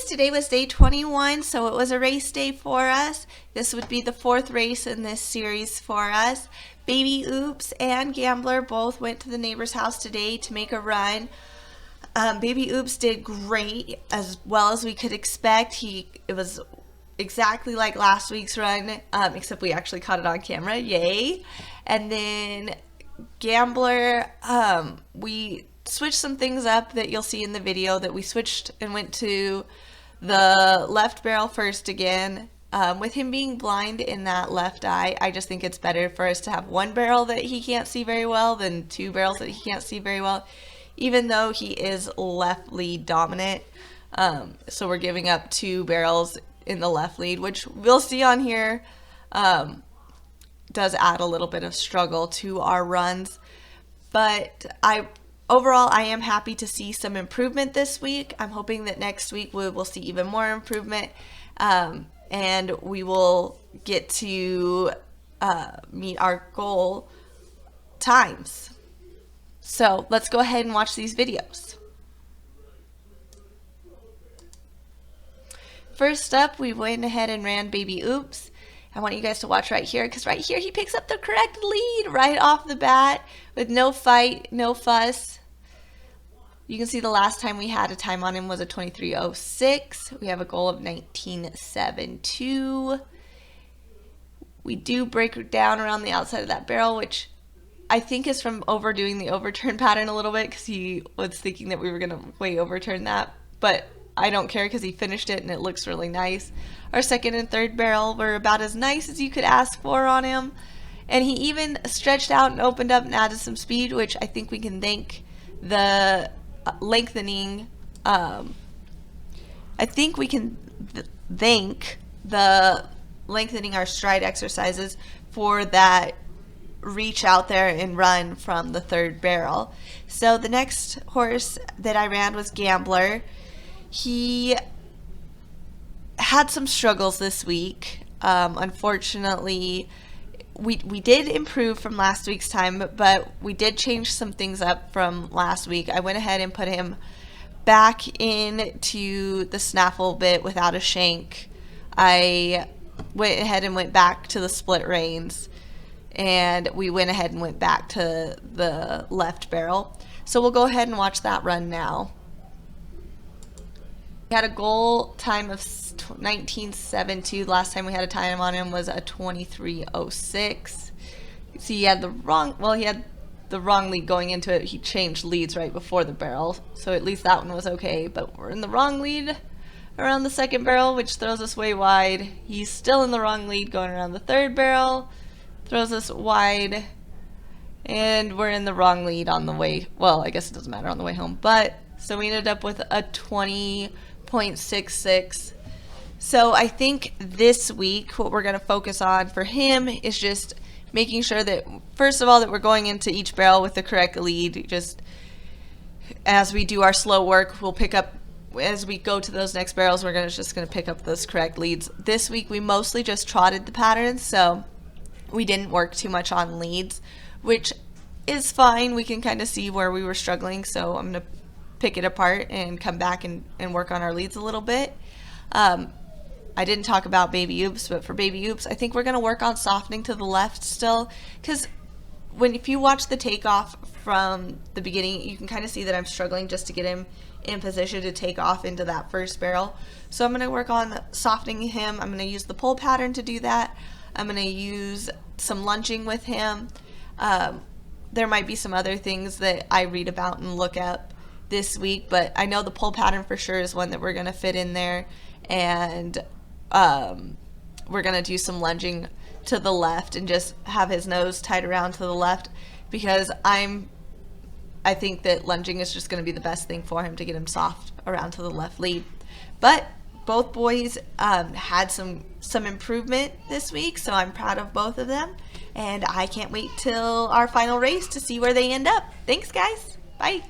guys, today was day 21, so it was a race day for us. This would be the fourth race in this series for us. Baby Oops and Gambler both went to the neighbor's house today to make a run. Baby Oops did great, as well as we could expect. It was exactly like last week's run, except we actually caught it on camera, yay. And then Gambler, we switched some things up that you'll see in the video, that we switched and went to the left barrel first again. With him being blind in that left eye, I just think it's better for us to have one barrel that he can't see very well than two barrels that he can't see very well, even though he is left lead dominant. So we're giving up two barrels in the left lead, which we'll see on here does add a little bit of struggle to our runs. But overall, I am happy to see some improvement this week. I'm hoping that next week we will see even more improvement, and we will get to meet our goal times. So let's go ahead and watch these videos. First up, we went ahead and ran Baby Oops. I want you guys to watch right here, because right here he picks up the correct lead right off the bat with no fight, no fuss. You can see the last time we had a time on him was a 23:06. We have a goal of 19:72. We do break down around the outside of that barrel, which I think is from overdoing the overturn pattern a little bit, because he was thinking that we were going to way overturn that. But I don't care, because he finished it and it looks really nice. Our second and third barrel were about as nice as you could ask for on him. And he even stretched out and opened up and added some speed, which I think we can thank the lengthening. I think we can thank the lengthening our stride exercises for that reach out there and run from the third barrel. So the next horse that I ran was Gambler. He had some struggles this week. Unfortunately, we did improve from last week's time, but we did change some things up from last week. I went ahead and put him back into the snaffle bit without a shank. I went ahead and went back to the split reins, and we went ahead and went back to the left barrel. So we'll go ahead and watch that run now. We had a goal time of 19:72. Last time we had a time on him was a 23:06. See, he had the wrong lead going into it. He changed leads right before the barrel, so at least that one was okay. But we're in the wrong lead around the second barrel, which throws us way wide. He's still in the wrong lead going around the third barrel, throws us wide, and we're in the wrong lead on the way, well, I guess it doesn't matter on the way home. But so we ended up with a 20.66. So I think this week what we're going to focus on for him is just making sure that, first of all, that we're going into each barrel with the correct lead. Just as we do our slow work, we'll pick up, as we go to those next barrels, we're just going to pick up those correct leads. This week we mostly just trotted the patterns, so we didn't work too much on leads, which is fine. We can kind of see where we were struggling, so I'm going to pick it apart and come back and work on our leads a little bit. I didn't talk about Baby Oops, but for Baby Oops, I think we're going to work on softening to the left still, because if you watch the takeoff from the beginning, you can kind of see that I'm struggling just to get him in position to take off into that first barrel. So I'm going to work on softening him. I'm going to use the pull pattern to do that. I'm going to use some lunging with him. There might be some other things that I read about and look up this week, but I know the pull pattern for sure is one that we're going to fit in there, and we're going to do some lunging to the left and just have his nose tied around to the left, because I think that lunging is just going to be the best thing for him to get him soft around to the left lead. But both boys had some improvement this week, so I'm proud of both of them, and I can't wait till our final race to see where they end up. Thanks, guys. Bye.